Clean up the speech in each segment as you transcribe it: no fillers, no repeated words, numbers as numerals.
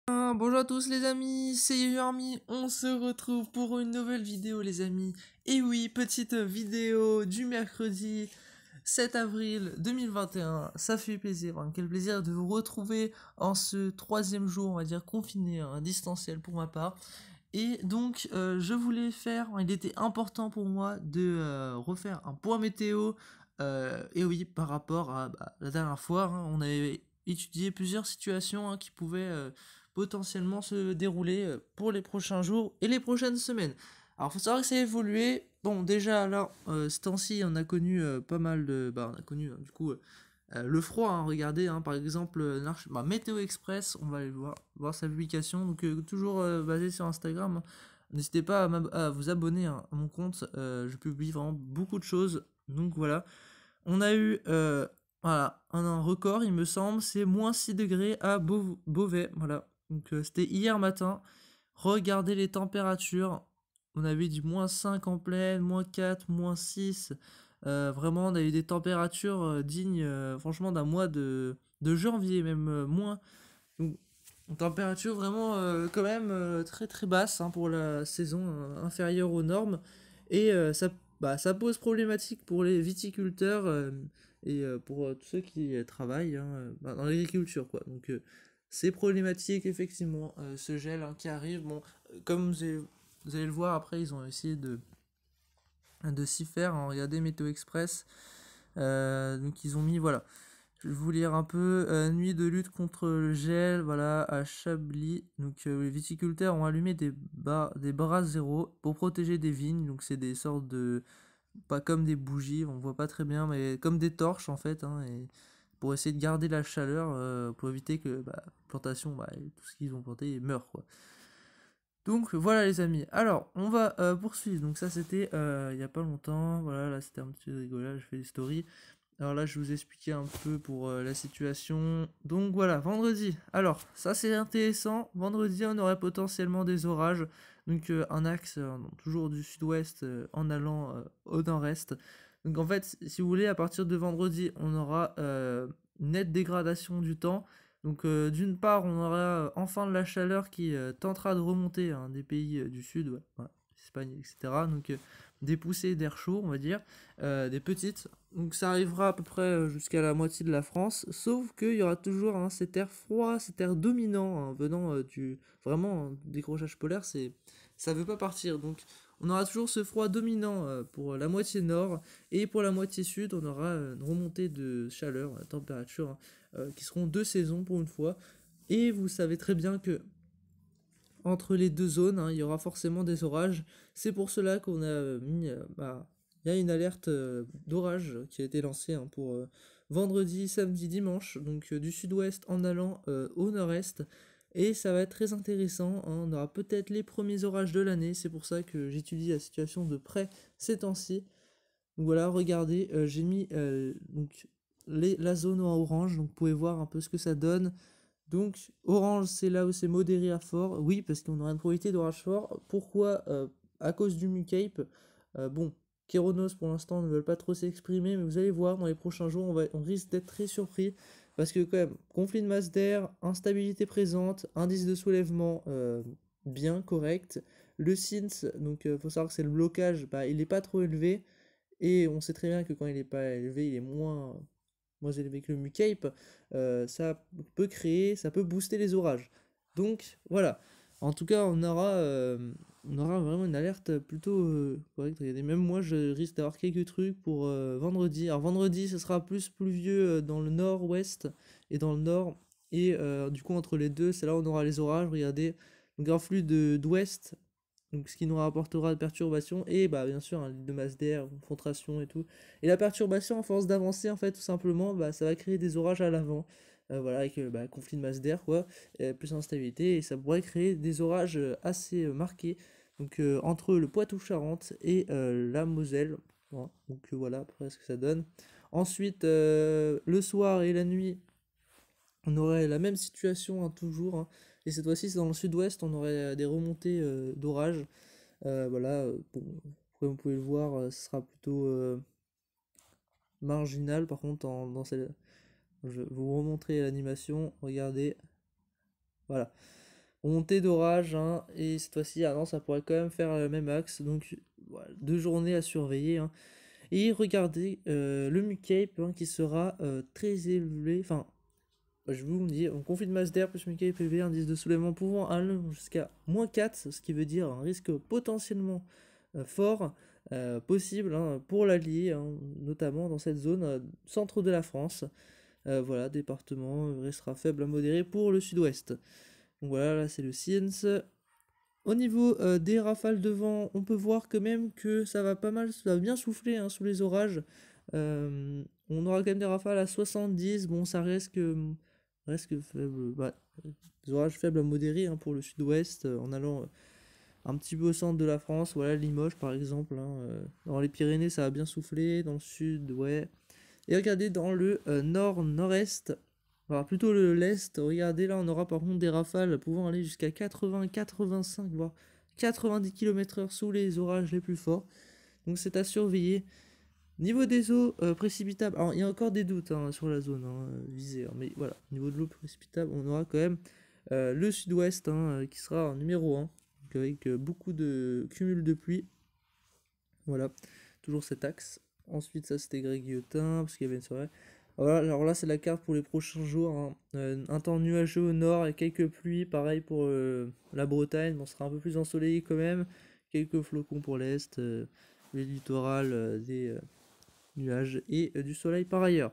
Bonjour à tous les amis, c'est Yoyoarmy, on se retrouve pour une nouvelle vidéo les amis. Et oui, petite vidéo du mercredi 7 avril 2021, ça fait plaisir, quel plaisir de vous retrouver en ce troisième jour, on va dire confiné, distanciel pour ma part. Et donc je voulais faire, il était important pour moi de refaire un point météo, et oui, par rapport à la dernière fois, on avait étudié plusieurs situations qui pouvaient potentiellement se dérouler pour les prochains jours et les prochaines semaines. Alors faut savoir que ça a évolué. Bon, déjà là, ce temps-ci, on a connu pas mal de... on a connu du coup le froid, regardez, par exemple, Météo Express, on va aller voir sa publication, donc toujours basé sur Instagram. N'hésitez pas à vous abonner à mon compte, je publie vraiment beaucoup de choses, donc voilà. On a eu voilà, un record, il me semble, c'est moins 6 degrés à Beauvais, voilà. Donc c'était hier matin. Regardez les températures. On avait du -5 en pleine, -4, -6. Vraiment, on a eu des températures dignes, franchement, d'un mois de janvier, même moins. Donc, une température vraiment, quand même, très très basse pour la saison, inférieure aux normes. Et ça pose problématique pour les viticulteurs et pour tous ceux qui travaillent dans l'agriculture, quoi. Donc, c'est problématique, effectivement, ce gel qui arrive. Bon, comme vous allez le voir après, ils ont essayé de s'y faire. Regardez Météo Express. Donc, ils ont mis, voilà. Je vais vous lire un peu. Nuit de lutte contre le gel, voilà, à Chablis. Donc, les viticulteurs ont allumé des brasses zéro pour protéger des vignes. Donc, c'est des sortes de. Pas comme des bougies, on voit pas très bien, mais comme des torches en fait. Et pour essayer de garder la chaleur, pour éviter que la plantation, tout ce qu'ils ont planté meure, quoi. Donc voilà les amis. Alors on va poursuivre. Donc ça c'était il y a pas longtemps. Voilà, là c'était un petit rigolage, je fais des stories. Alors là je vais vous expliquer un peu pour la situation. Donc voilà, vendredi. Alors ça c'est intéressant. Vendredi on aurait potentiellement des orages. Donc un axe toujours du sud-ouest en allant au nord-est. Donc en fait si vous voulez à partir de vendredi on aura une nette dégradation du temps. Donc d'une part, on aura enfin de la chaleur qui tentera de remonter des pays du sud, ouais, voilà, Espagne, etc. Donc des poussées d'air chaud, on va dire, des petites. Donc ça arrivera à peu près jusqu'à la moitié de la France, sauf qu'il y aura toujours cet air froid, cet air dominant venant du vraiment décrochage polaire, ça veut pas partir. Donc on aura toujours ce froid dominant pour la moitié nord et pour la moitié sud, on aura une remontée de chaleur, la température qui seront deux saisons pour une fois. Et vous savez très bien que entre les deux zones, il y aura forcément des orages. C'est pour cela qu'on a mis, il y a une alerte d'orage qui a été lancée pour vendredi, samedi, dimanche, donc du sud-ouest en allant au nord-est. Et ça va être très intéressant, on aura peut-être les premiers orages de l'année, c'est pour ça que j'étudie la situation de près ces temps-ci. Donc voilà, regardez, j'ai mis donc la zone en orange, donc vous pouvez voir un peu ce que ça donne. Donc orange, c'est là où c'est modéré à fort. Oui, parce qu'on aura une probabilité d'orage fort. Pourquoi à cause du Mucape. Bon, Kéronos pour l'instant ne veulent pas trop s'exprimer, mais vous allez voir dans les prochains jours, on risque d'être très surpris. Parce que quand même, conflit de masse d'air, instabilité présente, indice de soulèvement bien correct. Le SINS, donc faut savoir que c'est le blocage, il n'est pas trop élevé. Et on sait très bien que quand il n'est pas élevé, il est moins élevé que le Mucape. Ça peut créer, ça peut booster les orages. Donc voilà. En tout cas, on aura vraiment une alerte plutôt correcte. Regardez, même moi, je risque d'avoir quelques trucs pour vendredi. Alors vendredi, ce sera plus pluvieux dans le nord-ouest et dans le nord. Et du coup, entre les deux, c'est là où on aura les orages. Regardez, donc un flux d'ouest, donc ce qui nous rapportera de perturbations et bien sûr un lit de masse d'air, contraction et tout. Et la perturbation, à force d'avancer, en fait, tout simplement, ça va créer des orages à l'avant. Voilà, avec conflit de masse d'air, quoi, plus d'instabilité, et ça pourrait créer des orages assez marqués. Donc entre le Poitou-Charentes et la Moselle. Voilà. Donc voilà après ce que ça donne. Ensuite, le soir et la nuit, on aurait la même situation toujours. Et cette fois-ci, c'est dans le sud-ouest, on aurait des remontées d'orage. Voilà, bon, comme vous pouvez le voir, ce sera plutôt marginal. Par contre, dans cette... je vais vous remontrer l'animation. Regardez, voilà. remontée d'orage, hein, et cette fois-ci, ah non, ça pourrait quand même faire le même axe, donc voilà, 2 journées à surveiller, hein. Et regardez le Mu-Cape, hein, qui sera très élevé, enfin, je vous dis, on conflit de masse d'air plus Mu-Cape élevé, indice de soulèvement pouvant aller jusqu'à -4, ce qui veut dire un risque potentiellement fort, possible, hein, pour l'Allier, hein, notamment dans cette zone centre de la France. Voilà, département restera faible à modéré pour le sud-ouest. Donc voilà, là c'est le Science. Au niveau des rafales de vent, on peut voir quand même que ça va pas mal, ça va bien souffler, hein, sous les orages. On aura quand même des rafales à 70, bon ça reste que faible, bah, des orages faibles à modérés, hein, pour le sud-ouest, en allant un petit peu au centre de la France, voilà Limoges par exemple, hein, dans les Pyrénées ça va bien souffler, dans le sud, ouais. Et regardez dans le nord-nord-est, enfin plutôt l'est, regardez là on aura par contre des rafales pouvant aller jusqu'à 80, 85, voire 90 km/h sous les orages les plus forts. Donc c'est à surveiller. Niveau des eaux précipitables, alors il y a encore des doutes, hein, sur la zone, hein, visée, hein, mais voilà, niveau de l'eau précipitable, on aura quand même le sud-ouest, hein, qui sera en numéro 1, donc avec beaucoup de cumul de pluie. Voilà, toujours cet axe. Ensuite, ça c'était Greg Guillotin, parce qu'il y avait une soirée. Voilà, alors là, c'est la carte pour les prochains jours, hein. Un temps nuageux au nord et quelques pluies. Pareil pour la Bretagne, on sera un peu plus ensoleillé quand même. Quelques flocons pour l'est, les littorales, des nuages et du soleil par ailleurs.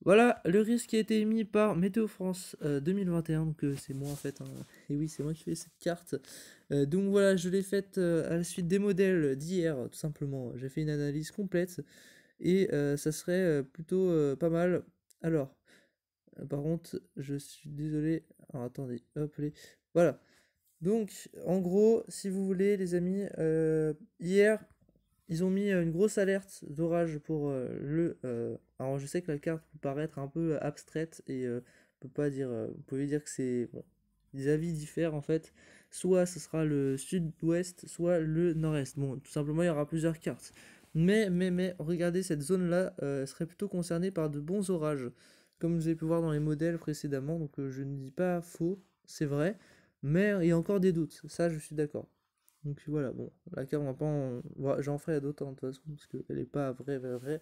Voilà le risque qui a été émis par Météo France 2021, donc c'est moi en fait, hein. Et oui, c'est moi qui fais cette carte. Donc voilà, je l'ai faite à la suite des modèles d'hier, tout simplement. J'ai fait une analyse complète et ça serait plutôt pas mal. Alors, par contre, je suis désolé. Alors attendez, hop, voilà. Donc, en gros, si vous voulez, les amis, hier, ils ont mis une grosse alerte d'orage pour alors, je sais que la carte peut paraître un peu abstraite et on peut pas dire. Vous pouvez dire que c'est. Bon, les avis diffèrent en fait. Soit ce sera le sud-ouest, soit le nord-est. Bon, tout simplement, il y aura plusieurs cartes. Mais, regardez, cette zone-là serait plutôt concernée par de bons orages, comme vous avez pu voir dans les modèles précédemment. Donc, je ne dis pas faux, c'est vrai, mais il y a encore des doutes. Ça, je suis d'accord. Donc voilà, bon, la carte, on va pas j'en ferai d'autres, hein, de toute façon, parce qu'elle est pas vraie.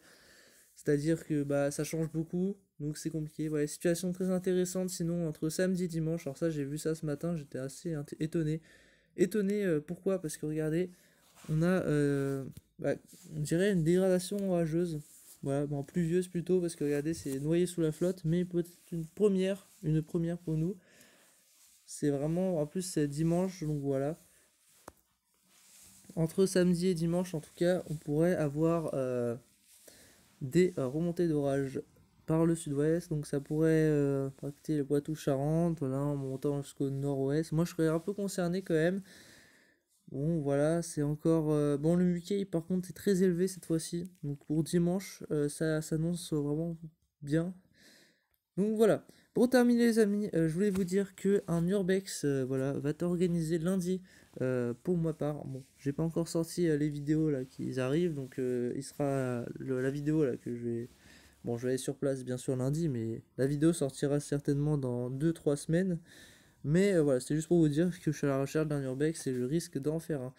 C'est-à-dire que bah ça change beaucoup, donc c'est compliqué. Voilà, situation très intéressante sinon entre samedi et dimanche. Alors ça, j'ai vu ça ce matin, j'étais assez étonné. Étonné, pourquoi? Parce que regardez, on a, bah, on dirait une dégradation orageuse. Voilà, bon, pluvieuse plutôt, parce que regardez, c'est noyé sous la flotte, mais peut-être une première pour nous. C'est vraiment, en plus c'est dimanche, donc voilà. Entre samedi et dimanche, en tout cas, on pourrait avoir des remontées d'orage par le sud-ouest. Donc ça pourrait impacter le Poitou-Charentes, voilà, en montant jusqu'au nord-ouest. Moi, je serais un peu concerné quand même. Bon, voilà, c'est encore... bon, le Mickey, par contre, est très élevé cette fois-ci. Donc pour dimanche, ça s'annonce vraiment bien. Donc voilà. Pour terminer les amis, je voulais vous dire que un urbex voilà, va être organisé lundi pour ma part. Bon, j'ai pas encore sorti les vidéos là qui arrivent, donc il sera la vidéo là que je vais. Bon, je vais aller sur place bien sûr lundi, mais la vidéo sortira certainement dans 2 3 semaines. Mais voilà, c'est juste pour vous dire que je suis à la recherche d'un urbex et je risque d'en faire un.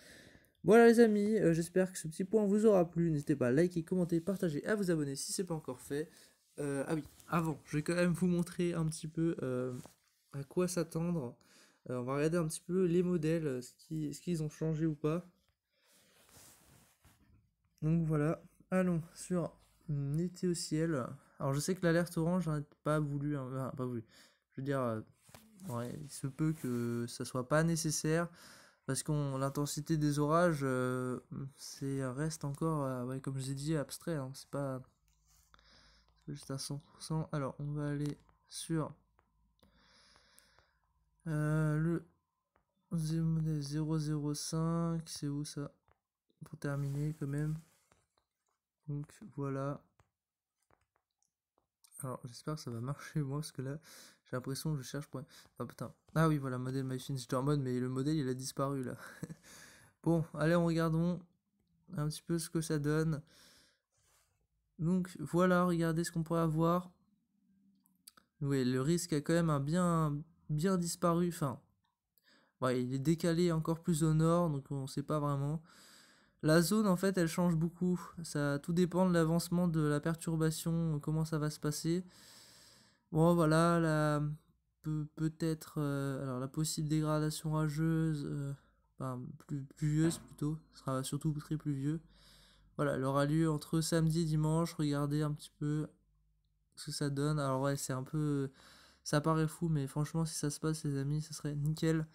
Voilà les amis, j'espère que ce petit point vous aura plu. N'hésitez pas à liker, commenter, partager, à vous abonner si c'est pas encore fait. Ah oui, avant, je vais quand même vous montrer un petit peu à quoi s'attendre. On va regarder un petit peu les modèles, ce qu'ils ont changé ou pas. Donc voilà, allons sur été au ciel. Alors je sais que l'alerte orange n'a pas voulu, hein, enfin, pas voulu. Je veux dire, ouais, il se peut que ça soit pas nécessaire. Parce que l'intensité des orages, reste encore, ouais, comme je vous ai dit, abstrait, hein, c'est pas juste à 100%. Alors, on va aller sur le 005, c'est où ça? Pour terminer quand même. Donc voilà. Alors, j'espère que ça va marcher moi, parce que là, j'ai l'impression que je cherche pour... Ah putain. Ah oui, voilà, modèle MyFinster Mode, mais le modèle, il a disparu là. Bon, allez, regardons un petit peu ce que ça donne. Donc voilà, regardez ce qu'on pourrait avoir. Oui, le risque a quand même bien disparu. Enfin, Ouais, il est décalé encore plus au nord, donc on sait pas vraiment. La zone, en fait, elle change beaucoup. Ça, tout dépend de l'avancement de la perturbation, comment ça va se passer. Bon, voilà, peut-être, alors la possible dégradation rageuse, enfin, pluvieuse plutôt, ce sera surtout très pluvieux. Voilà, elle aura lieu entre samedi et dimanche. Regardez un petit peu ce que ça donne. Alors ouais, c'est un peu, ça paraît fou, mais franchement, si ça se passe, les amis, ça serait nickel.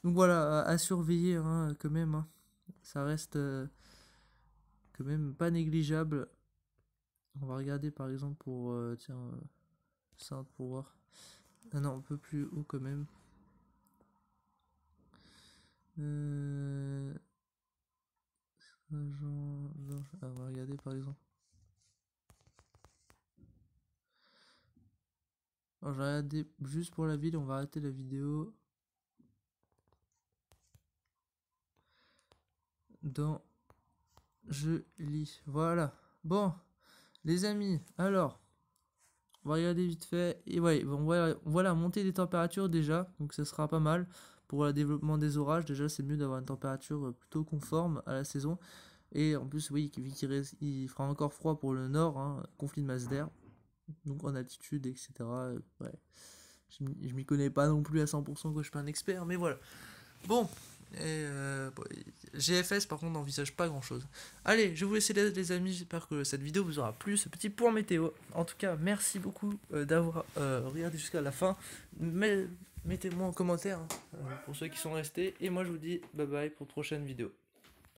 Donc voilà, à surveiller hein, quand même. Hein. Ça reste quand même pas négligeable. On va regarder par exemple pour tiens, ça pour voir. Ah non, un peu plus haut quand même. Euh, on va regarder par exemple. Alors, j'ai regardé juste pour la ville, on va arrêter la vidéo. Dans je lis. Voilà. Bon, les amis, alors, on va regarder vite fait. Et ouais, on voit la montée des températures déjà, donc ça sera pas mal. Pour le développement des orages, déjà c'est mieux d'avoir une température plutôt conforme à la saison. Et en plus, oui, vu il fera encore froid pour le nord, hein, conflit de masse d'air, donc en altitude, etc. Ouais, je m'y connais pas non plus à 100%, que je suis pas un expert, mais voilà. Bon, bon, GFS par contre n'envisage pas grand chose. Allez, je vais vous laisser les amis, j'espère que cette vidéo vous aura plu, ce petit point météo. En tout cas, merci beaucoup d'avoir regardé jusqu'à la fin. Mettez-moi en commentaire hein, pour ceux qui sont restés. Et moi je vous dis bye bye pour de prochaines vidéos.